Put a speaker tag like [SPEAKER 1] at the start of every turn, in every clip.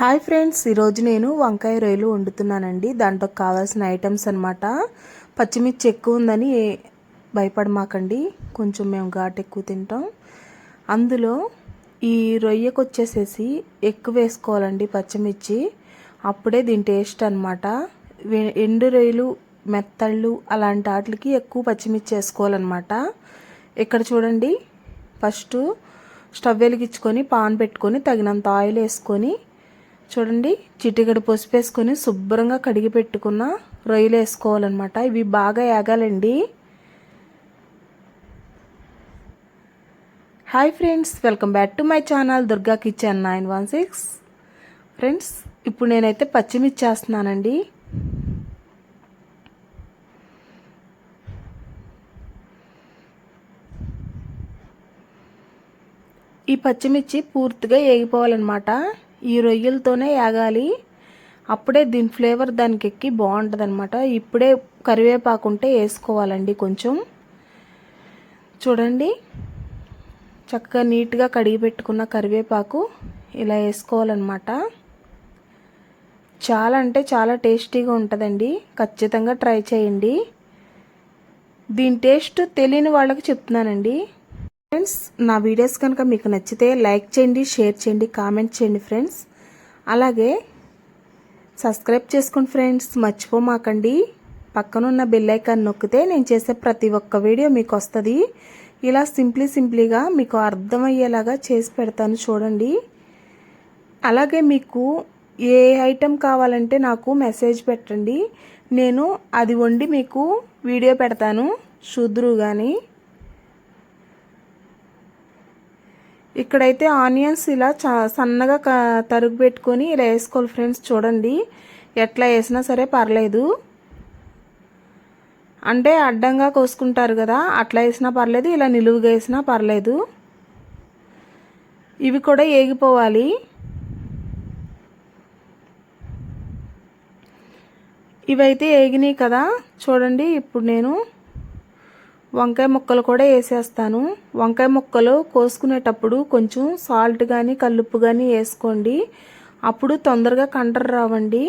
[SPEAKER 1] Hi friends, ఈరోజు నేను వంకాయ రొయ్యలు వండుతున్నానండి. దాంట్లోకి కావాల్సిన ఐటమ్స్ అనమాట. పచ్చిమిర్చి ఎక్కువ ఉందని భయపడమాకండి, కొంచెం మేము ఘాటు ఎక్కువ తింటాం. అందులో ఈ రొయ్యకు వచ్చేసేసి ఎక్కువ వేసుకోవాలండి పచ్చిమిర్చి, అప్పుడే దీని టేస్ట్ అనమాట. ఎండు రొయ్యలు, మెత్తళ్ళు అలాంటి వాటికి ఎక్కువ పచ్చిమిర్చి వేసుకోవాలన్నమాట. ఇక్కడ చూడండి, ఫస్ట్ స్టవ్ వెలిగించుకొని పాన్ పెట్టుకొని తగినంత ఆయిల్ వేసుకొని చూడండి, చిటికెడు పసుపు వేసుకొని శుభ్రంగా కడిగి పెట్టుకున్న రొయ్యలు వేసుకోవాలన్నమాట. ఇవి బాగా ఏగాలండి. Hi friends, welcome back to my channel Durga kitchen 916. Friends, ఇప్పుడు నేనైతే పచ్చిమిర్చి వేస్తున్నానండి. ఈ పచ్చిమిర్చి పూర్తిగా వేగిపోవాలన్నమాట. ఈ రొయ్యలతోనే ఏగాలి, అప్పుడే దీని ఫ్లేవర్ దానికి ఎక్కి బాగుంటుంది అనమాట. ఇప్పుడే కరివేపాకు ఉంటే వేసుకోవాలండి కొంచెం. చూడండి, చక్కగా నీట్గా కడిగి పెట్టుకున్న కరివేపాకు ఇలా వేసుకోవాలన్నమాట. చాలా అంటే చాలా టేస్టీగా ఉంటుందండి, ఖచ్చితంగా ట్రై చేయండి. దీని టేస్ట్ తెలియని వాళ్ళకి చెప్తున్నానండి. ఫ్రెండ్స్, నా వీడియోస్ కనుక మీకు నచ్చితే లైక్ చేయండి, షేర్ చేయండి, కామెంట్ చేయండి ఫ్రెండ్స్. అలాగే సబ్స్క్రైబ్ చేసుకోండి ఫ్రెండ్స్, మర్చిపోమాకండి. పక్కనున్న బెల్ ఐకాన్ నొక్కితే నేను చేసే ప్రతి ఒక్క వీడియో మీకు వస్తుంది. ఇలా సింప్లీగా మీకు అర్థమయ్యేలాగా చేసి పెడతాను చూడండి. అలాగే మీకు ఏ ఐటెం కావాలంటే నాకు మెసేజ్ పెట్టండి, నేను అది వండి మీకు వీడియో పెడతాను, చూద్దురు కానీ. ఇక్కడైతే ఆనియన్స్ ఇలా సన్నగా తరుగు పెట్టుకొని ఇలా వేసుకోవాలి ఫ్రెండ్స్. చూడండి, ఎట్లా వేసినా సరే పర్లేదు, అంటే అడ్డంగా కోసుకుంటారు కదా, అట్లా వేసినా పర్లేదు, ఇలా నిలువుగా వేసినా పర్లేదు. ఇవి కూడా ఏగిపోవాలి. ఇవైతే ఏగినాయి కదా, చూడండి. ఇప్పుడు నేను వంకాయ ముక్కలు కూడా వేసేస్తాను. వంకాయ ముక్కలు కోసుకునేటప్పుడు కొంచెం సాల్ట్ కానీ కల్లుప్పు కానీ వేసుకోండి, అప్పుడు తొందరగా కంటర్ రావండి,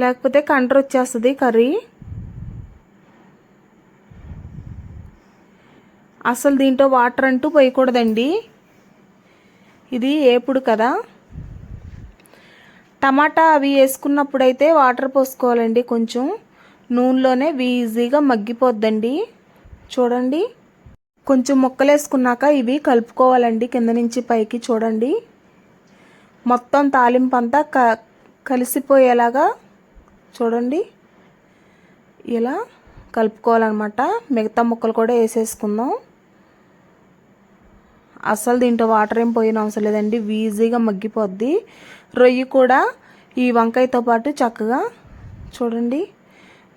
[SPEAKER 1] లేకపోతే కంటర్ వచ్చేస్తుంది కర్రీ. అసలు దీంట్లో వాటర్ అంటూ పోయకూడదండి, ఇది ఏపుడు కదా. టమాటా అవి వేసుకున్నప్పుడైతే వాటర్ పోసుకోవాలండి, కొంచెం నూనెలోనే ఈజీగా మగ్గిపోద్దండి. చూడండి, కొంచెం ముక్కలు వేసుకున్నాక ఇవి కలుపుకోవాలండి కింద నుంచి పైకి. చూడండి, మొత్తం తాలింపు అంతా కలిసిపోయేలాగా చూడండి, ఇలా కలుపుకోవాలన్నమాట. మిగతా ముక్కలు కూడా వేసేసుకుందాం. అసలు దీంట్లో వాటర్ ఏం పోయిన అవసరం లేదండి, ఈజీగా మగ్గిపోద్ది. రొయ్యి కూడా ఈ వంకాయతో పాటు చక్కగా చూడండి,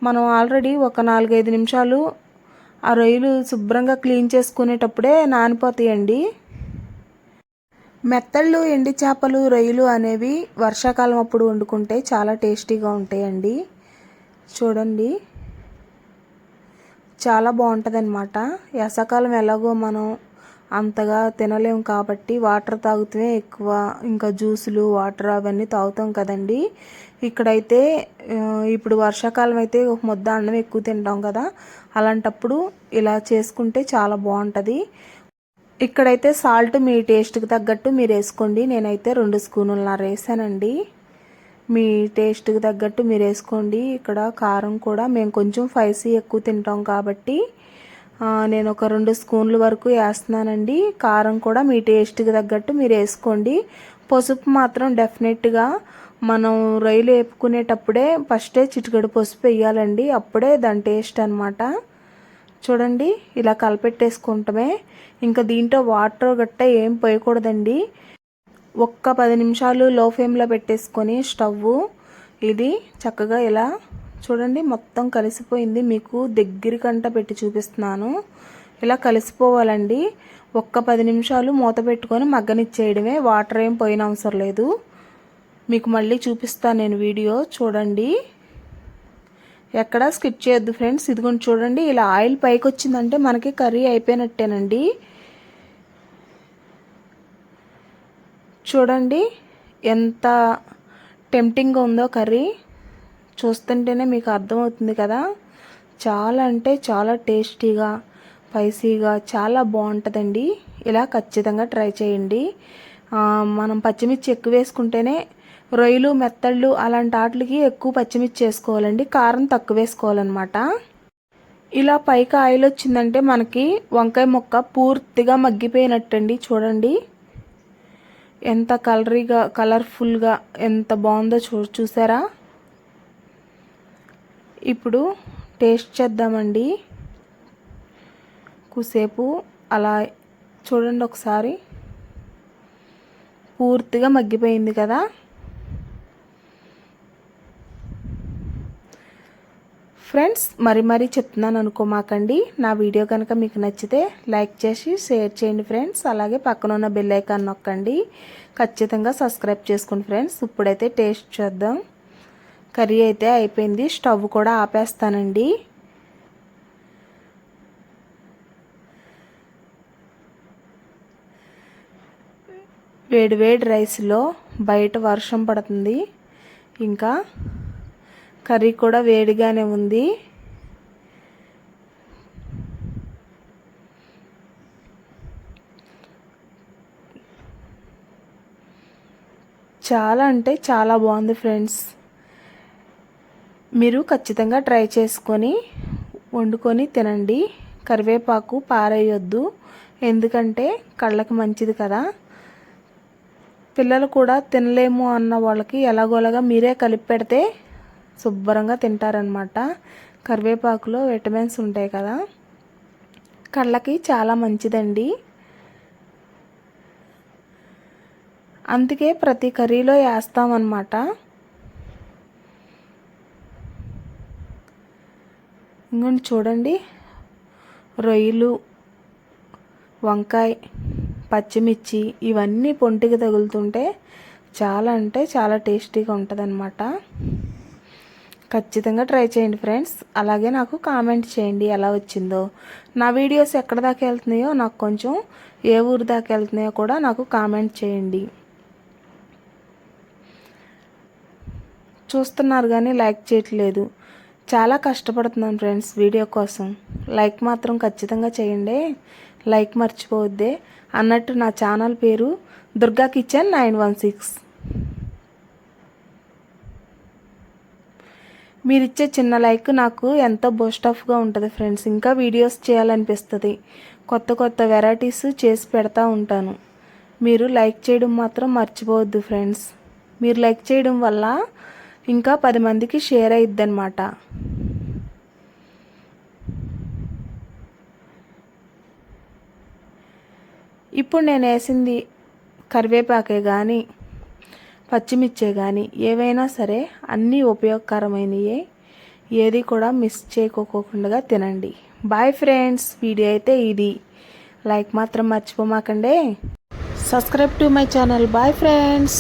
[SPEAKER 1] మనం ఆల్రెడీ ఒక 4-5 నిమిషాలు ఆ రొయ్యలు శుభ్రంగా క్లీన్ చేసుకునేటప్పుడే నానిపోతాయండి. మెత్తళ్ళు, ఎండి చేపలు, రొయ్యలు అనేవి వర్షాకాలం అప్పుడు వండుకుంటే చాలా టేస్టీగా ఉంటాయండి. చూడండి, చాలా బాగుంటుంది అన్నమాట. వేసవకాలం ఎలాగో మనం అంతగా తినలేము కాబట్టి వాటర్ తాగుతూనే ఎక్కువ, ఇంకా జ్యూసులు, వాటర్ అవన్నీ తాగుతాం కదండి. ఇక్కడైతే ఇప్పుడు వర్షాకాలం అయితే ఒక ముద్ద అన్నం ఎక్కువ తింటాం కదా, అలాంటప్పుడు ఇలా చేసుకుంటే చాలా బాగుంటుంది. ఇక్కడైతే సాల్ట్ మీ టేస్ట్కి తగ్గట్టు మీరు వేసుకోండి. నేనైతే 2 స్పూన్లున్నర వేసానండి, మీ టేస్ట్కి తగ్గట్టు మీరు వేసుకోండి. ఇక్కడ కారం కూడా మేము కొంచెం స్పైసీ ఎక్కువ తింటాం కాబట్టి నేను ఒక 2 స్పూన్ల వరకు వేస్తున్నానండి. కారం కూడా మీ టేస్ట్కి తగ్గట్టు మీరు వేసుకోండి. పసుపు మాత్రం డెఫినెట్గా మనం రొయ్యలు వేపుకునేటప్పుడే ఫస్టే చిటికెడు పసుపు వేయాలండి, అప్పుడే దాని టేస్ట్ అనమాట. చూడండి, ఇలా కలిపెట్టేసుకుంటామే. ఇంకా దీంట్లో వాటర్ గట్ట ఏం పోయకూడదండి. ఒక్క 10 నిమిషాలు లో ఫ్లేమ్లో పెట్టేసుకొని స్టవ్ ఇది చక్కగా ఇలా చూడండి, మొత్తం కలిసిపోయింది. మీకు దగ్గరికంట పెట్టి చూపిస్తున్నాను, ఇలా కలిసిపోవాలండి. ఒక్క 10 నిమిషాలు మూత పెట్టుకొని మగ్గనిచ్చేయడమే, వాటర్ ఏం పోయిన అవసరం లేదు. మీకు మళ్ళీ చూపిస్తాను నేను వీడియో, చూడండి, ఎక్కడా స్కిప్ చేయొద్దు ఫ్రెండ్స్. ఇదిగోండి చూడండి, ఇలా ఆయిల్ పైకి వచ్చిందంటే మనకి కర్రీ అయిపోయినట్టేనండి. చూడండి, ఎంత టెంప్టింగ్గా ఉందో కర్రీ చూస్తుంటేనే మీకు అర్థమవుతుంది కదా. చాలా అంటే చాలా టేస్టీగా స్పైసీగా చాలా బాగుంటుందండి. ఇలా ఖచ్చితంగా ట్రై చేయండి. మనం పచ్చిమిర్చి ఎక్కువ వేసుకుంటేనే రొయ్యలు మెత్తళ్ళు అలాంటి వాటికి ఎక్కువ పచ్చిమిర్చి వేసుకోవాలండి, కారం తక్కువ వేసుకోవాలన్నమాట. ఇలా పైకి ఆయిల్ వచ్చిందంటే మనకి వంకాయ ముక్క పూర్తిగా మగ్గిపోయినట్టండి. చూడండి ఎంత కలర్ఫుల్గా ఎంత బాగుందో చూసారా. ఇప్పుడు టేస్ట్ చేద్దామండి. కూసేపు అలా చూడండి ఒకసారి, పూర్తిగా మగ్గిపోయింది కదా. ఫ్రెండ్స్ మరీ చెప్తున్నాను అనుకోమాకండి. నా వీడియో కనుక మీకు నచ్చితే లైక్ చేసి షేర్ చేయండి ఫ్రెండ్స్. అలాగే పక్కన ఉన్న బెల్ ఐకాన్ నొక్కండి. ఖచ్చితంగా సబ్స్క్రైబ్ చేసుకోండి ఫ్రెండ్స్. ఇప్పుడైతే టేస్ట్ చేద్దాం. కర్రీ అయితే అయిపోయింది. స్టవ్ కూడా ఆపేస్తానండి. వేడి రైస్లో బయట వర్షం పడుతుంది, ఇంకా కర్రీ కూడా వేడిగానే ఉంది. చాలా అంటే చాలా బాగుంది ఫ్రెండ్స్. మీరు ఖచ్చితంగా ట్రై చేసుకొని వండుకొని తినండి. కరివేపాకు పారేయొద్దు, ఎందుకంటే కళ్ళకి మంచిది కదా. పిల్లలు కూడా తినలేము అన్న వాళ్ళకి ఎలాగోలాగా మీరే కలిపి పెడితే శుభ్రంగా తింటారనమాట. కరివేపాకులో విటమిన్స్ ఉంటాయి కదా, కళ్ళకి చాలా మంచిదండి. అందుకే ప్రతి కర్రీలో వేస్తామన్నమాట. ఇంకొంచెం చూడండి, రొయ్యలు, వంకాయ, పచ్చిమిర్చి ఇవన్నీ పొంటికి తగులుతుంటే చాలా అంటే చాలా టేస్టీగా ఉంటుందన్నమాట. ఖచ్చితంగా ట్రై చేయండి ఫ్రెండ్స్. అలాగే నాకు కామెంట్ చేయండి ఎలా వచ్చిందో. నా వీడియోస్ ఎక్కడ దాకా వెళ్తున్నాయో నాకు కొంచెం, ఏ ఊరు దాకా వెళ్తున్నాయో కూడా నాకు కామెంట్ చేయండి. చూస్తున్నారు కానీ లైక్ చేయట్లేదు. చాలా కష్టపడుతున్నాను ఫ్రెండ్స్ వీడియో కోసం. లైక్ మాత్రం ఖచ్చితంగా చేయండి, లైక్ మర్చిపోవద్దే. అన్నట్టు నా ఛానల్ పేరు దుర్గా కిచెన్ 916. మీరిచ్చే చిన్న లైక్ నాకు ఎంతో బూస్టప్గా ఉంటుంది ఫ్రెండ్స్. ఇంకా వీడియోస్ చేయాలనిపిస్తుంది, కొత్త వెరైటీస్ చేసి పెడతా ఉంటాను. మీరు లైక్ చేయడం మాత్రం మర్చిపోవద్దు ఫ్రెండ్స్. మీరు లైక్ చేయడం వల్ల ఇంకా 10 మందికి షేర్ అయ్యిద్ది అన్నమాట. ఇప్పుడు నేను వేసింది కరివేపాకే కానీ పచ్చిమిర్చే కానీ ఏవైనా సరే అన్నీ ఉపయోగకరమైనయే. ఏది కూడా మిస్ చేయకోకుండా తినండి. Bye friends. వీడియో అయితే ఇది. లైక్ మాత్రం మర్చిపోమాకండి. Subscribe to my channel. Bye friends.